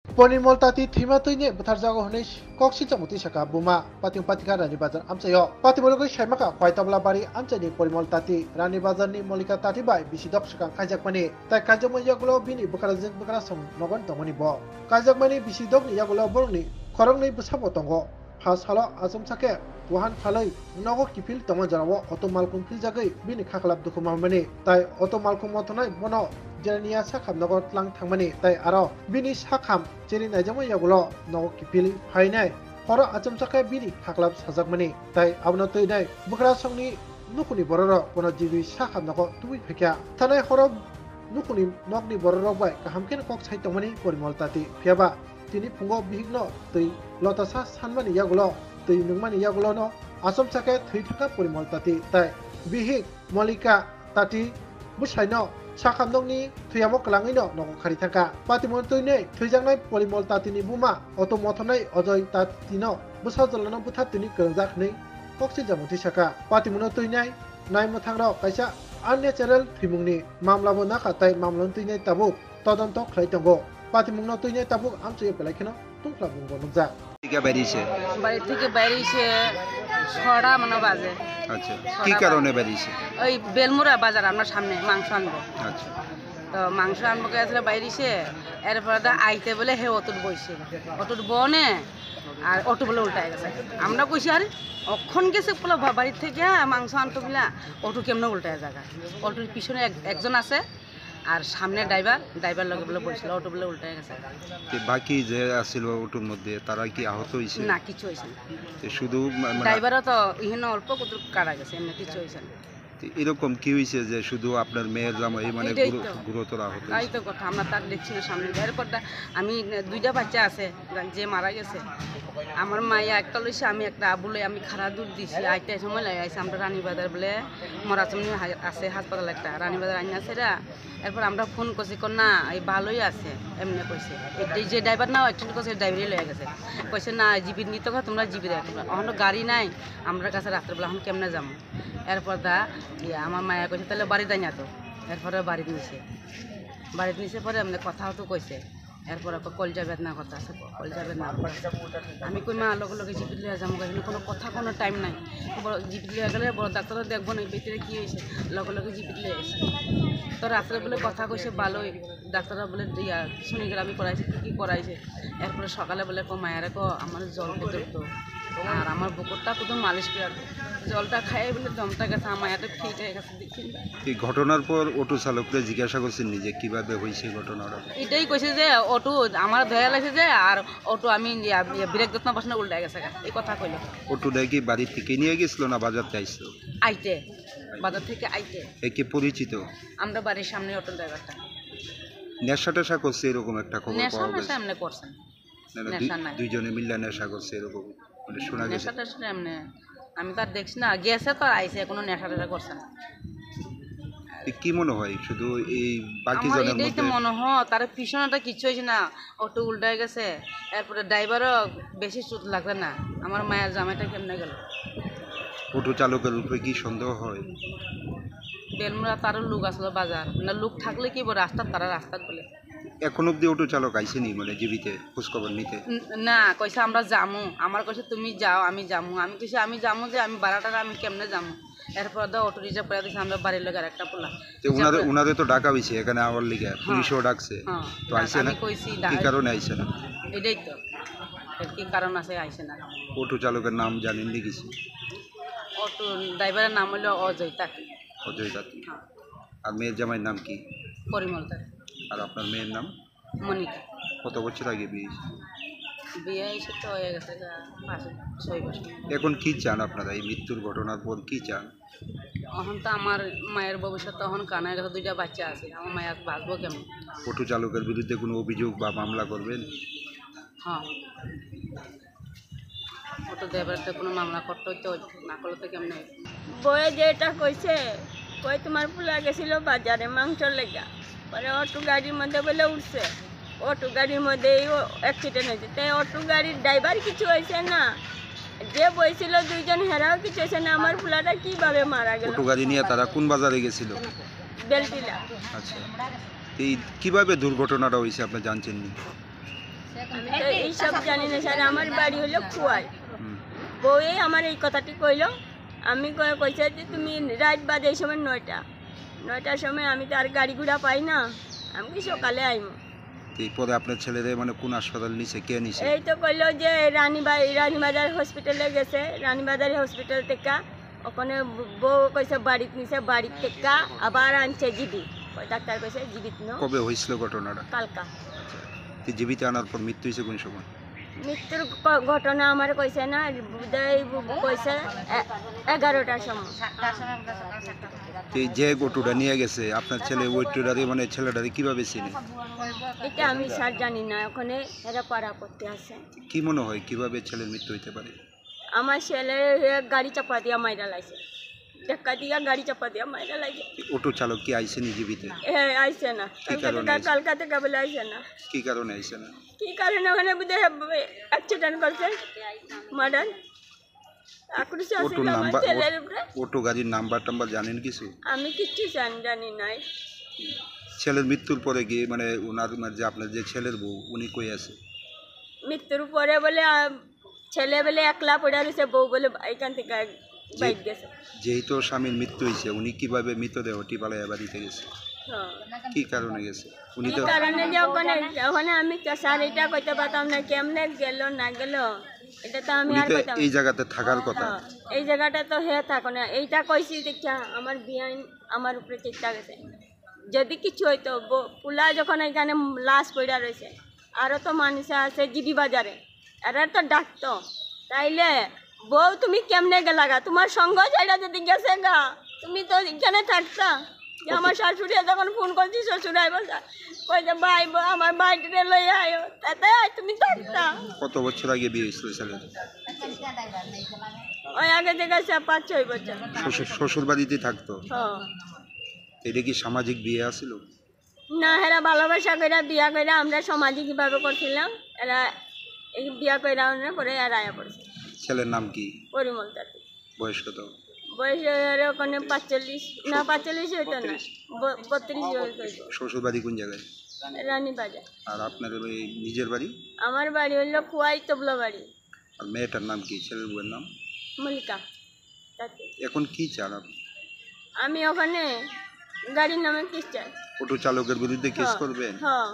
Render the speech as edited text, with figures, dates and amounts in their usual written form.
Ponimal tati thima tuine butharjago honish kokshi chamuti saka buma pating patika rani bazar amchayo patimologo shaimaka khwaitabla bari amchani porimal tati rani bazar ni molika tati bai bisidok saka kajakmani tai kajakmani yagulo bini bukarajing bukarasong nogon tongoni bo kajakmani bisidok ni yagulo borni khorongni busabo tongo phas halo asum sake wahan phalai nogo kipil tongo jarawo otomalkum piljagai bini khaklab dukumamani tai otomalkum motonai bono Jernia Sakam Nogo Lang Tangmani, Tai Aro, Bini Sakam, Jerin Najamo Yagulo, Nogo Kipili, Hainai, Horo Atom Saka Bini, Haklab Sazakmani, Tai Abnoto Dai, Bukra Songni, Nukuni Bororo, Bono Jibi Sakam Nogo, Tui Peka, Tanai Horo, Nukuni, Nogni Bororo Bai, Kahamkin Cox Haitomani, Porimoltati, Piaba, Tini Pungo Bigno, Tui Lotasa Sanmani Yagulo, Tui Numani Yagulo no, Asom Saka, Tuitaka Porimoltati, Tai, Bihik, Molika, Tati, Bushaino, Sakamdongni Tuyamok Langino no Karitaka Patimontuine Tujangai Polimol Tatini Buma Automotonai Ojoi Tatino Busazolano Butatini Kurzakni Koksi Jamutisaka Patimonotuinai Naimotangro Kaisa Unnatural Timungni Mamlabo Nakatai Mamlontuine Tabu Todonto Klaitongo Patimonotuine Tabu Amsuye Pelakino Tunklabungo Nugza বাড়ি থেকে বেরিয়েছে 6টা মনে বাজে। আচ্ছা, কি কারণে বেরিয়েছে? ওই বেলমুড়া বাজার আমার সামনে মাংস আনবো। আচ্ছা, তো মাংস আনবো গেছিল বাইরেছে, এরপরে আইতে বলে হে অটুট বইছে, অটুট বনে আর অটো বলে উল্টায় গেছে। আমরা কইছি আরে অক্ষণ গেছে বলে বাড়ির থেকে মাংস আনতো বলে অটো কেমন উল্টায় জায়গা। অটোর পিছনে একজন আছে আর সামনে ড্রাইভার লগে বলে বলছিল, অটো বলে উল্টায় গেছে। বাকি যে আছিল অটোর মধ্যে তারা কি আহত হয়েছে? না, কিছু হয়েছে না। শুধু ড্রাইভারও তো ইহেন অল্প কত কাটা গেছে, এমনি কিছু হয়েছে না। এরকম কি হয়েছে যে শুধু আপনার মেয়ের জামাই মানে গুরুতর আহত? এই তো কথা, আমরা তার দেখছি না সামনে। এরপরটা আমি 2টা বাচ্চা আছে যে মারা গেছে, আমার মাইয়া একটা লইছে, আমি একটা আবুলে আমি খারা দুধ দিছি। আইতে সময় লাগে আইসে আমরা রানীবাজার বলে মরাচমনি আছে হাসপাতাল একটা, রানীবাজার আইন আছে রা। এরপর আমরা ফোন করছি, না এই ভালোই আছে এমনি কইছে। এই যে ড্রাইভার না একটু কইছে ড্রাইভারই লয়ে গেছে, কইছে না জিবির নিতে কথা তোমরা জিবি দেখো, এখন গাড়ি নাই আমরা কাছে রাত্রেবেলা, এখন কেমনে যাবো। এরপর আমার মায়া কইছে তাহলে বাড়ি যাই না তো। এরপরে বাড়িতে নিছে পরে এমনি কথাও তো কইছে। এরপর কলজা বেদনা কথা আছে, কলজা বেদনা আমি কই মা লগে লগে জিপি লিয়ে যাবো, এখানে কোনো কথা কোনো টাইম নাই। জিপি লিয়ে গেলে বড় ডাক্তারও দেখবো না ভিতরে কী হয়েছে, লগে লগে জিপি লিয়ে এসে তো রাত্রে বলে কথা কইছে ভালোই। ডাক্তাররা বলে সোনিগ্রামি করাইছে, কী করাইছে। এরপরে সকালে বলে মায়েরা আমার জল তো আর আমার বুকুরটা কোথাও মালিশ করে জলটা খাই বলে দমটা গেছে, আমার এত ফিট হয়ে গেছে। দেখি এই ঘটনার পর অটো চালকরা জিজ্ঞাসা করছেন নিজে কিভাবে হয়েছে ঘটনাটা? এটাই কইছে যে অটো আমার ধয়া লাগছে যে, আর অটো আমি ব্রেক যত্ন বসনে উল্টায় গেছে, এই কথা কইল। অটোটা কি বাড়ি থেকে নিয়ে গেছিল না বাজার থেকে আইছিল? আইতে বাজার থেকে আইতে। একে পরিচিত? আমরা বাড়ির সামনে অটো ড্রাইভারটা নেশা টেশা করছে এরকম একটা খবর পাওয়া গেছে? এমনি করছেন, দুইজনে মিল্লা নেশা করছে এরকম শোনা গেছে? নেশা টেশা এমনি আমি তো আর দেখছি না, গেছে তো আইসে, কোনো নেশা টেশা করছে না। কি মনে হয় শুধু এই বাকি জনের মধ্যে মনে হয় তার পিছনেটা কিছু হয়েছে না, অটো উল্টায় গেছে। এরপরে ড্রাইভারও বেশি চোট লাগবে না, আমার মায়ের জামাইটা কেমনে গেল। অটো চালকের উপরে কি সন্দেহ হয়? বেলমুড়া তারও লোক আসলো বাজার না, লোক থাকলে কি রাস্তা তারা রাস্তা বলে। এখন অব্দি অটো চালক আইসেনি মানে জীবিতে খোঁজখবর নিতে? না, কইছে আমরা যামু, আমার কইছে তুমি যাও আমি যামু। আমি কইছি আমি যামু যে আমি ভাড়াটা আমি কেমনে যামু। এরপর অটো রিজার্ভ করে দিয়েছে আমরা বাড়ির লোকের একটা পোলা। উনাদের তো ডাকা হয়েছে এখানে আওয়ার লিগে, পুলিশও ডাকছে তো আইসে না, কি কারণে আইসে না? এটাই তো কি কারণ আছে আইসে না। অটো চালকের নাম জানেন নি কিছু? অটো ড্রাইভারের নাম হলো অজয় তাঁতি। অজয় তাঁতি। আর মেয়ের জামাইয়ের নাম কি? পরিমল তাঁতি। আর আপনার মেয়ের নাম? মনিকা। কত বছর আগে বিয়ে? বিয়ে এসে তো হয়ে গেছে 5-6 বছর। এখন কি চান আপনারা এই মৃত্যুর ঘটনার পর কি চান? এখন তো আমার মায়ের ভবিষ্যৎ তখন কানা গেছে, 2টা বাচ্চা আছে, আমার মায়ের বাঁচবো কেমন। অটো চালকের বিরুদ্ধে কোনো অভিযোগ বা মামলা করবেন? হ্যাঁ, অটো ড্রাইভারতে কোনো মামলা করতে হইতো, না করলে তো কেমন। বয়ে যেটা কইছে কই তোমার পোলা গেছিল বাজারে মাংস লেগা, পরে অটো গাড়ির মধ্যে বলে উঠছে, অটো গাড়ির মধ্যেই অ্যাক্সিডেন্ট হয়েছে। তাই অটো গাড়ির ড্রাইভার কিছু হয়েছে না, যে বইছিল 2জন হেরাও কিছু হয়েছে না। আমার পোলাটা কিভাবে মারা গেল? অটো গাড়ি নিয়ে তারা কোন বাজারে গেছিল? বেলটিলা। আচ্ছা, এই কিভাবে দুর্ঘটনাটা হয়েছে আপনি জানছেন নি? আমি তো এইসব জানি না স্যার। আমার বাড়ি হলো খুয়াই। বউয়ে আমার এই কথাটি কইল। আমি কইছে যে তুমি রাত বাজে এই সময় 9টার সময় আমি তো আর গাড়ি ঘোড়া পাই না, আমি কি সকালে আইমু। এই পরে আপনার ছেলেরে মানে কোন হাসপাতাল নিছে, কে নিছে? এই তো কইলো যে রানীবাজার হসপিটালে গেছে, রানীবাজার হসপিটাল থেকে ওখানে বউ কইছে বাড়িতে নিছে, বাড়ির থেকে আবার আনছে জিবি। ডাক্তার কইছে জীবিত ন। কবে হয়েছিল ঘটনাটা? কালকা। তো জীবিত আনার পর মৃত্যু হয়েছে কোন সময়? মৃত্যুর ঘটনা আমার কইছে না, কইছে 11টার সময়। এই যে গটুটা নিয়ে গেছে আপনার ছেলে, ওইটারে মানে ছেলেটারে কিভাবে চিনে? এটা আমি স্যার জানি না, ওখানে এরা পাড়া করতে আছে। কি মনে হয় কিভাবে ছেলের মৃত্যু হইতে পারে? আমার ছেলে গাড়ি চাপা দিয়া মাইরা লাইছে, ধাক্কা দিয়া গাড়ি চাপা দিয়া মাইরা লাইছে। অটো চালক কি আইছে নি জীবিত? হ্যাঁ আইছে না, কালকা থেকে বলে আইছে না। কি কারণে আইছে না? কি কারণে ওখানে বোধহয় অ্যাক্সিডেন্ট করছে, মার্ডার। অটো নাম্বার, অটো গাড়ির নাম্বার টাম্বার জানেন কিছু? আমি কিচ্ছু জানি নাই। ছেলের মৃত্যুর পরে গিয়ে মানে ওনার যে আপনার যে ছেলের বউ উনি কই আছে? মৃত্যুর পরে বলে ছেলে বলে একলা পড়ে রয়েছে, বউ বলে এখান থেকে বাইক গেছে। যেহেতু স্বামীর মৃত্যু হয়েছে উনি কিভাবে মৃতদেহটি পালাইয়া বাড়িতে গেছে? কি কারণে গেছে উনি? তো কারণে যে ওখানে আমি স্যার এটা কইতে পারতাম না, কেমনে গেল না গেল এটা তো আমি আর কইতাম। এই জায়গাতে থাকার কথা, এই জায়গাটা তো হে থাকো না। এইটা কইছি দেখা আমার বিয়ান আমার উপরে চেষ্টা গেছে। যদি কিছু হইতো, পুলা যখন এখানে লাশ পড়া রয়েছে, আরও তো মানুষ আছে জিবি বাজারে, এরা তো ডাকতো। তাইলে বউ তুমি কেমনে গেলা গা, তোমার সঙ্গ জায়গা যদি গেছে গা, তুমি তো এখানে থাকতা। যে আমার শাশুড়ি যখন ফোন করছি শ্বশুরাই বলছে কই যে ভাই আমার বাড়িতে লই আয়ো, তাতে তুমি থাকতা। কত বছর আগে বিয়ে হয়েছিল ছেলের? ওই আগে থেকে 5-6 বছর। শ্বশুর বাড়িতে থাকতো? হ্যাঁ। এটা কি সামাজিক বিয়ে আছিল? না, এরা ভালোবাসা করে বিয়া করে, আমরা সামাজিকভাবে করছিলাম। এরা এই বিয়া করে পরে এরা আয়া পড়ছে। ছেলের নাম কি? পরিমল তাঁতি। বয়স কত? বয়স ওখানে 45 না 45 হইতো না, 32 হইতো। শ্বশুর বাড়ি কোন জায়গায়? রানীবাজার। আর আপনার ওই নিজের বাড়ি? আমার বাড়ি হলো খুয়াই তবলা বাড়ি। আর মেয়েটার নাম কি, ছেলের বউয়ের নাম? মল্লিকা তাঁতি। এখন কি চান আপনি? আমি ওখানে গাড়ির নামে কেস চাই। অটো চালকের বিরুদ্ধে কেস করবেন? হ্যাঁ।